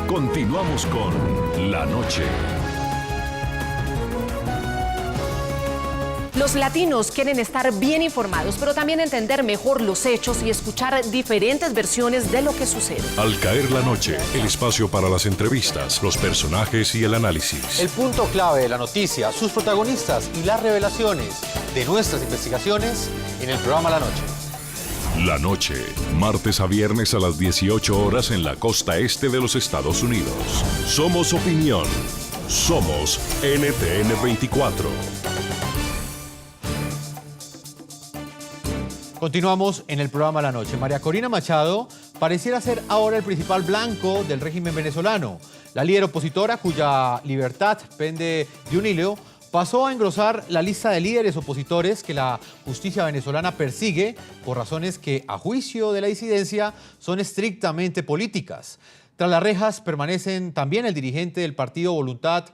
Continuamos con La Noche. Los latinos quieren estar bien informados, pero también entender mejor los hechos y escuchar diferentes versiones de lo que sucede. Al caer la noche, el espacio para las entrevistas, los personajes y el análisis. El punto clave de la noticia, sus protagonistas y las revelaciones de nuestras investigaciones en el programa La Noche. La Noche, martes a viernes a las 18 horas en la costa este de los Estados Unidos. Somos opinión. Somos NTN 24. Continuamos en el programa La Noche. María Corina Machado pareciera ser ahora el principal blanco del régimen venezolano. La líder opositora, cuya libertad pende de un hilo, pasó a engrosar la lista de líderes opositores que la justicia venezolana persigue por razones que, a juicio de la disidencia, son estrictamente políticas. Tras las rejas permanecen también el dirigente del Partido Voluntad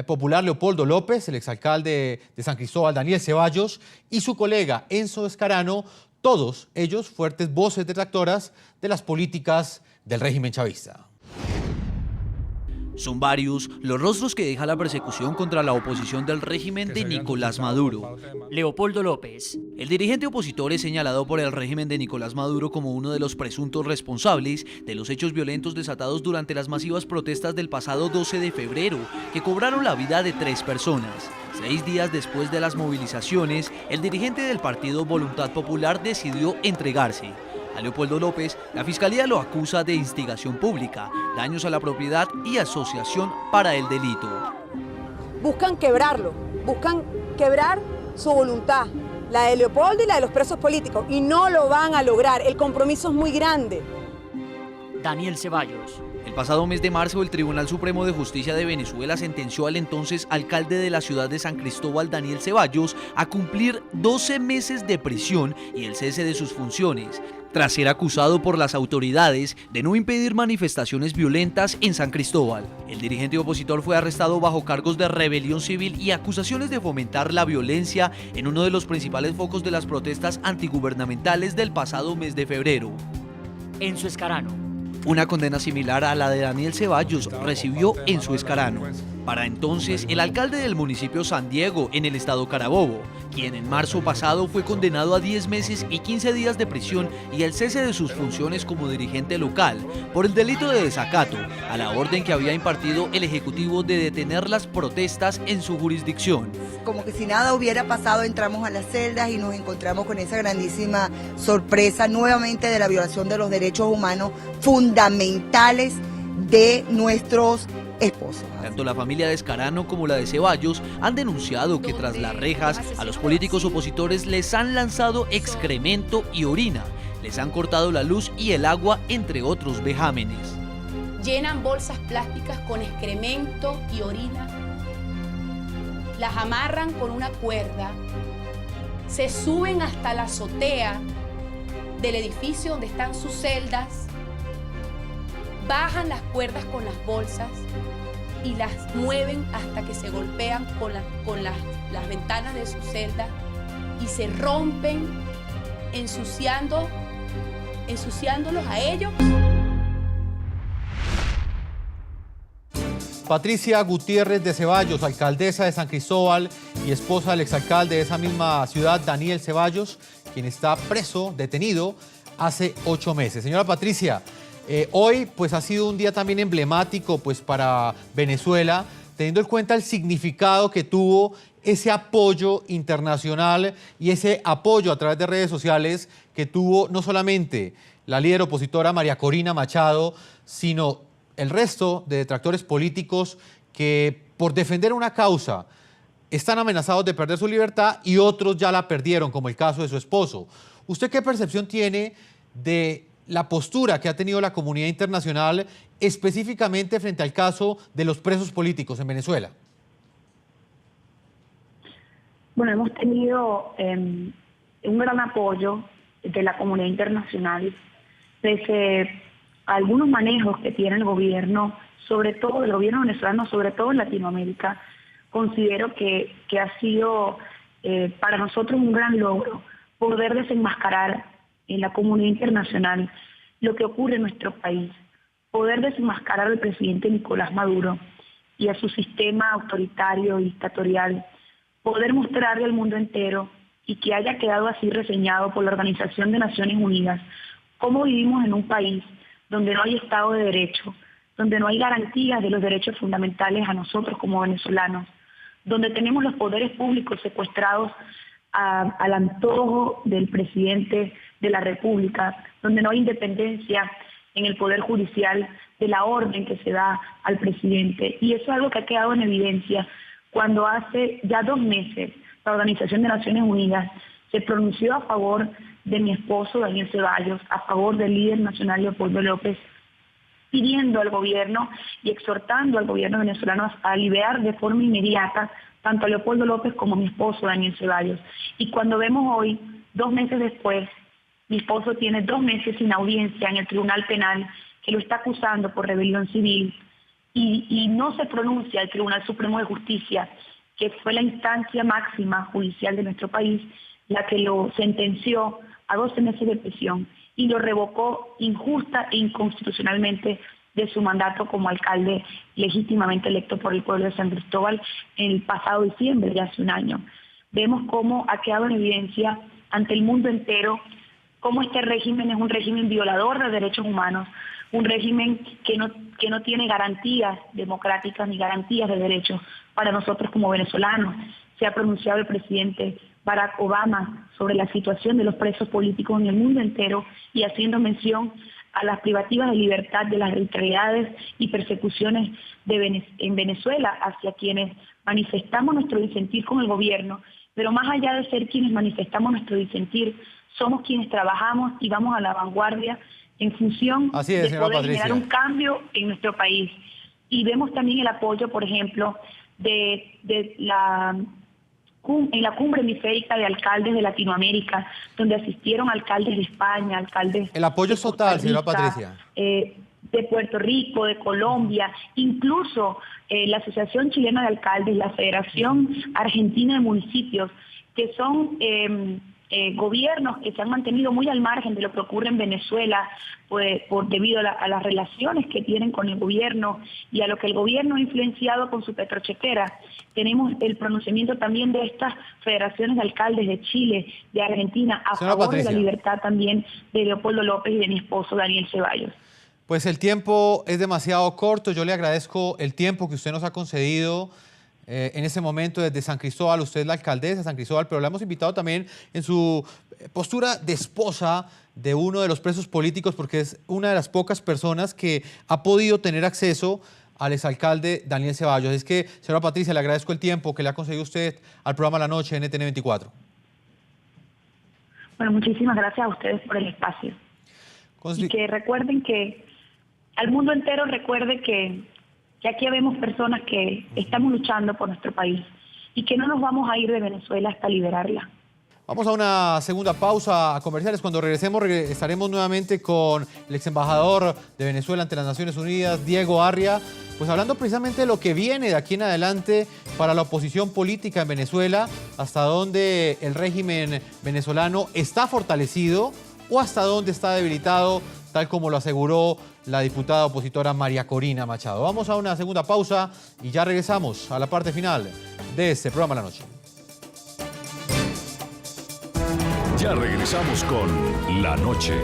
Popular, Leopoldo López, el exalcalde de San Cristóbal, Daniel Ceballos, y su colega Enzo Escarano, todos ellos fuertes voces detractoras de las políticas del régimen chavista. Son varios los rostros que deja la persecución contra la oposición del régimen de Nicolás Maduro. Leopoldo López. El dirigente opositor es señalado por el régimen de Nicolás Maduro como uno de los presuntos responsables de los hechos violentos desatados durante las masivas protestas del pasado 12 de febrero, que cobraron la vida de 3 personas. 6 días después de las movilizaciones, el dirigente del Partido Voluntad Popular decidió entregarse. A Leopoldo López, la Fiscalía lo acusa de instigación pública, daños a la propiedad y asociación para el delito. Buscan quebrarlo, buscan quebrar su voluntad, la de Leopoldo y la de los presos políticos, y no lo van a lograr. El compromiso es muy grande. Daniel Ceballos. El pasado mes de marzo, el Tribunal Supremo de Justicia de Venezuela sentenció al entonces alcalde de la ciudad de San Cristóbal, Daniel Ceballos, a cumplir 12 meses de prisión y el cese de sus funciones, tras ser acusado por las autoridades de no impedir manifestaciones violentas en San Cristóbal. El dirigente opositor fue arrestado bajo cargos de rebelión civil y acusaciones de fomentar la violencia en uno de los principales focos de las protestas antigubernamentales del pasado mes de febrero. Enzo Escarano. Una condena similar a la de Daniel Ceballos recibió Enzo Escarano. Para entonces, el alcalde del municipio San Diego, en el estado Carabobo, quien en marzo pasado fue condenado a 10 meses y 15 días de prisión y el cese de sus funciones como dirigente local por el delito de desacato a la orden que había impartido el Ejecutivo de detener las protestas en su jurisdicción. Como que si nada hubiera pasado, entramos a las celdas y nos encontramos con esa grandísima sorpresa nuevamente de la violación de los derechos humanos fundamentales de nuestros esposos. Tanto la familia de Escarano como la de Ceballos han denunciado que tras las rejas a los políticos opositores les han lanzado excremento y orina, les han cortado la luz y el agua, entre otros vejámenes. Llenan bolsas plásticas con excremento y orina, las amarran con una cuerda, se suben hasta la azotea del edificio donde están sus celdas, bajan las cuerdas con las bolsas y las mueven hasta que se golpean con las ventanas de su celda y se rompen, ensuciándolos a ellos. Patricia Gutiérrez de Ceballos, alcaldesa de San Cristóbal y esposa del exalcalde de esa misma ciudad, Daniel Ceballos, quien está preso, detenido, hace 8 meses. Señora Patricia, hoy pues ha sido un día también emblemático pues para Venezuela, teniendo en cuenta el significado que tuvo ese apoyo internacional y ese apoyo a través de redes sociales que tuvo no solamente la líder opositora María Corina Machado, sino el resto de detractores políticos que por defender una causa están amenazados de perder su libertad y otros ya la perdieron, como el caso de su esposo. ¿Usted qué percepción tiene de la postura que ha tenido la comunidad internacional específicamente frente al caso de los presos políticos en Venezuela? Bueno, hemos tenido un gran apoyo de la comunidad internacional pese a algunos manejos que tiene el gobierno, sobre todo el gobierno venezolano, sobre todo en Latinoamérica. Considero que ha sido para nosotros un gran logro poder desenmascarar en la comunidad internacional lo que ocurre en nuestro país, poder desenmascarar al presidente Nicolás Maduro y a su sistema autoritario y dictatorial, poder mostrarle al mundo entero y que haya quedado así reseñado por la Organización de Naciones Unidas cómo vivimos en un país donde no hay Estado de Derecho, donde no hay garantías de los derechos fundamentales a nosotros como venezolanos, donde tenemos los poderes públicos secuestrados al antojo del presidente de la República, donde no hay independencia en el Poder Judicial de la orden que se da al presidente. Y eso es algo que ha quedado en evidencia cuando hace ya 2 meses la Organización de Naciones Unidas se pronunció a favor de mi esposo Daniel Ceballos, a favor del líder nacional Leopoldo López, pidiendo al gobierno y exhortando al gobierno venezolano a liberar de forma inmediata tanto a Leopoldo López como a mi esposo Daniel Ceballos. Y cuando vemos hoy, 2 meses después, mi esposo tiene 2 meses sin audiencia en el Tribunal Penal que lo está acusando por rebelión civil y no se pronuncia el Tribunal Supremo de Justicia, que fue la instancia máxima judicial de nuestro país, la que lo sentenció a 12 meses de prisión y lo revocó injusta e inconstitucionalmente de su mandato como alcalde legítimamente electo por el pueblo de San Cristóbal en el pasado diciembre, ya hace un año. Vemos cómo ha quedado en evidencia ante el mundo entero cómo este régimen es un régimen violador de derechos humanos, un régimen que no tiene garantías democráticas ni garantías de derechos para nosotros como venezolanos. Se ha pronunciado el presidente Barack Obama sobre la situación de los presos políticos en el mundo entero y haciendo mención a las privativas de libertad, de las arbitrariedades y persecuciones en Venezuela hacia quienes manifestamos nuestro disentir con el gobierno, pero más allá de ser quienes manifestamos nuestro disentir, somos quienes trabajamos y vamos a la vanguardia en función de poder generar un cambio en nuestro país. Y vemos también el apoyo, por ejemplo, en la cumbre hemisférica de alcaldes de Latinoamérica, donde asistieron alcaldes de España, alcaldes... El apoyo es total, señora Patricia. De Puerto Rico, de Colombia, incluso la Asociación Chilena de Alcaldes, la Federación Argentina de Municipios, que son gobiernos que se han mantenido muy al margen de lo que ocurre en Venezuela, pues, debido a las relaciones que tienen con el gobierno y a lo que el gobierno ha influenciado con su petrochequera. Tenemos el pronunciamiento también de estas federaciones de alcaldes de Chile, de Argentina, a favor de la libertad también de Leopoldo López y de mi esposo Daniel Ceballos. Pues el tiempo es demasiado corto. Yo le agradezco el tiempo que usted nos ha concedido en ese momento desde San Cristóbal. Usted es la alcaldesa de San Cristóbal, pero la hemos invitado también en su postura de esposa de uno de los presos políticos, porque es una de las pocas personas que ha podido tener acceso al exalcalde Daniel Ceballos. Es que, señora Patricia, le agradezco el tiempo que le ha concedido usted al programa La Noche NTN 24. Bueno, muchísimas gracias a ustedes por el espacio. Y que recuerden que al mundo entero recuerde que aquí vemos personas que estamos luchando por nuestro país y que no nos vamos a ir de Venezuela hasta liberarla. Vamos a una segunda pausa a comerciales. Cuando regresemos, estaremos nuevamente con el ex embajador de Venezuela ante las Naciones Unidas, Diego Arria, pues hablando precisamente de lo que viene de aquí en adelante para la oposición política en Venezuela, hasta dónde el régimen venezolano está fortalecido o hasta dónde está debilitado, tal como lo aseguró la diputada opositora María Corina Machado. Vamos a una segunda pausa y ya regresamos a la parte final de este programa La Noche. Ya regresamos con La Noche.